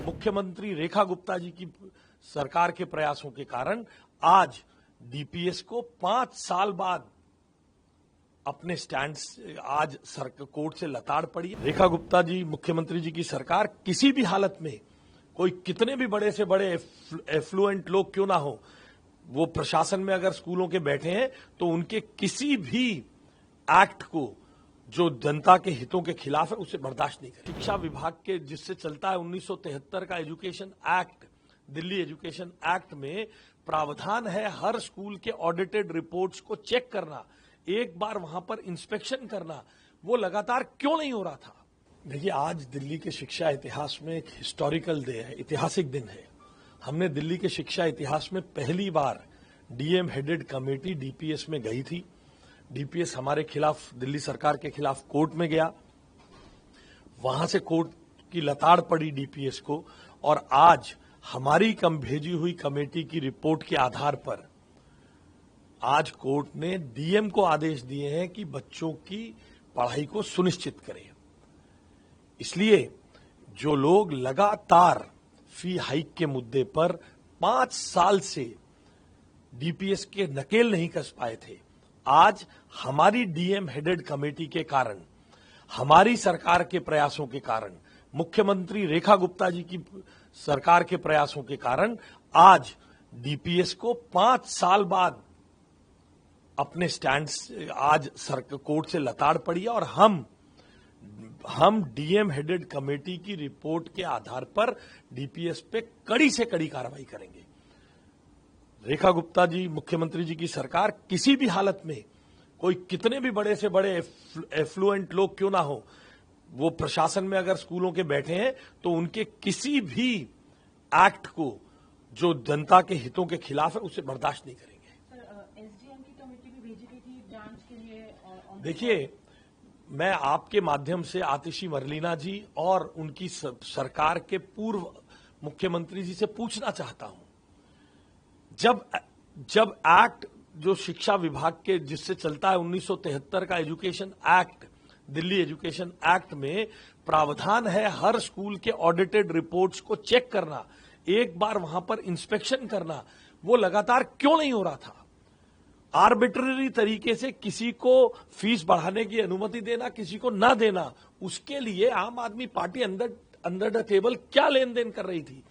मुख्यमंत्री रेखा गुप्ता जी की सरकार के प्रयासों के कारण आज डीपीएस को 5 साल बाद अपने स्टैंड आज कोर्ट से लताड़ पड़ी। रेखा गुप्ता जी, मुख्यमंत्री जी की सरकार किसी भी हालत में, कोई कितने भी बड़े से बड़े एफ्लुएंट लोग क्यों ना हो, वो प्रशासन में अगर स्कूलों के बैठे हैं तो उनके किसी भी एक्ट को जो जनता के हितों के खिलाफ है उसे बर्दाश्त नहीं करें। शिक्षा विभाग के जिससे चलता है 1973 का education act, Delhi education act में प्रावधान है हर स्कूल के ऑडिटेड रिपोर्ट्स को चेक करना, एक बार वहां पर इंस्पेक्शन करना। वो लगातार क्यों नहीं हो रहा था? देखिए, आज दिल्ली के शिक्षा इतिहास में एक हिस्टोरिकल डे है, ऐतिहासिक दिन है। हमने दिल्ली के शिक्षा इतिहास में पहली बार डीएम हेडेड कमेटी डीपीएस में गई थी। डीपीएस हमारे खिलाफ, दिल्ली सरकार के खिलाफ कोर्ट में गया, वहां से कोर्ट की लताड़ पड़ी डीपीएस को, और आज हमारी भेजी हुई कमेटी की रिपोर्ट के आधार पर आज कोर्ट ने डीएम को आदेश दिए हैं कि बच्चों की पढ़ाई को सुनिश्चित करें। इसलिए जो लोग लगातार फी हाइक के मुद्दे पर 5 साल से डीपीएस के नकेल नहीं कस पाए थे, आज हमारी डीएम हेडेड कमेटी के कारण, हमारी सरकार के प्रयासों के कारण, मुख्यमंत्री रेखा गुप्ता जी की सरकार के प्रयासों के कारण आज डीपीएस को 5 साल बाद अपने स्टैंड आज कोर्ट से लताड़ पड़ी है, और हम डीएम हेडेड कमेटी की रिपोर्ट के आधार पर डीपीएस पे कड़ी से कड़ी कार्रवाई करेंगे। रेखा गुप्ता जी, मुख्यमंत्री जी की सरकार किसी भी हालत में, कोई कितने भी बड़े से बड़े एफ्लुएंट लोग क्यों ना हो, वो प्रशासन में अगर स्कूलों के बैठे हैं तो उनके किसी भी एक्ट को जो जनता के हितों के खिलाफ है उसे बर्दाश्त नहीं करेंगे। एसडीएम की कमेटी भी भेजी गई थी जांच के लिए। देखिए, मैं आपके माध्यम से आतिशी मरलीना जी और उनकी सरकार के पूर्व मुख्यमंत्री जी से पूछना चाहता हूं, जब एक्ट जो शिक्षा विभाग के जिससे चलता है 1973 का education act, Delhi education act में प्रावधान है हर स्कूल के ऑडिटेड रिपोर्ट्स को चेक करना, एक बार वहां पर इंस्पेक्शन करना, वो लगातार क्यों नहीं हो रहा था? आर्बिट्ररी तरीके से किसी को फीस बढ़ाने की अनुमति देना, किसी को ना देना, उसके लिए आम आदमी पार्टी अंडर द टेबल क्या लेन देन कर रही थी?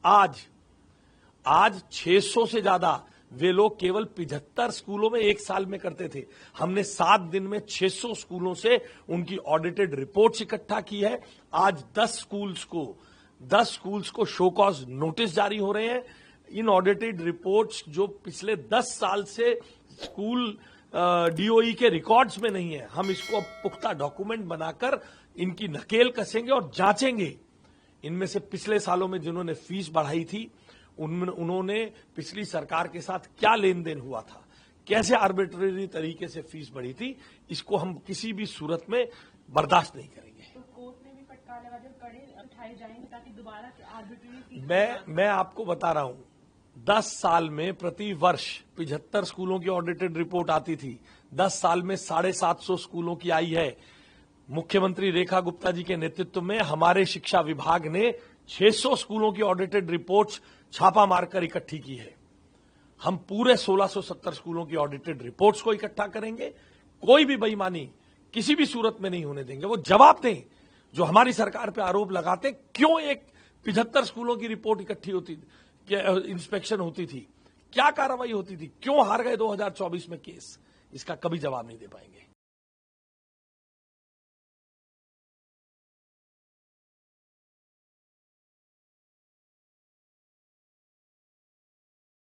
आज 600 से ज्यादा वे लोग केवल 75 स्कूलों में एक साल में करते थे। हमने 7 दिन में 600 स्कूलों से उनकी ऑडिटेड रिपोर्ट्स इकट्ठा की है। आज 10 स्कूल्स को शो कॉज नोटिस जारी हो रहे हैं। इन ऑडिटेड रिपोर्ट्स जो पिछले 10 साल से स्कूल डीओई के रिकॉर्ड्स में नहीं है, हम इसको अब पुख्ता डॉक्यूमेंट बनाकर इनकी नकेल कसेंगे और जांचेंगे। इनमें से पिछले सालों में जिन्होंने फीस बढ़ाई थी, उन्होंने पिछली सरकार के साथ क्या लेन देन हुआ था, कैसे आर्बिट्ररी तरीके से फीस बढ़ी थी, इसको हम किसी भी सूरत में बर्दाश्त नहीं करेंगे। तो कोर्ट में भी फटकार लगा, जो कड़े उठाए जाएंगे ताकि दोबारा आर्बिट्ररी। मैं आपको बता रहा हूं, 10 साल में प्रति वर्ष 75 स्कूलों की ऑडिटेड रिपोर्ट आती थी। 10 साल में 750 स्कूलों की आई है। मुख्यमंत्री रेखा गुप्ता जी के नेतृत्व में हमारे शिक्षा विभाग ने 600 स्कूलों की ऑडिटेड रिपोर्ट्स छापा मारकर इकट्ठी की है। हम पूरे 1670 स्कूलों की ऑडिटेड रिपोर्ट्स को इकट्ठा करेंगे। कोई भी बेईमानी किसी भी सूरत में नहीं होने देंगे। वो जवाब दें जो हमारी सरकार पे आरोप लगाते, क्यों एक 75 स्कूलों की रिपोर्ट इकट्ठी होती थी, इंस्पेक्शन होती थी, क्या कार्रवाई होती थी, क्यों हार गए 2024 में केस, इसका कभी जवाब नहीं दे पाएंगे।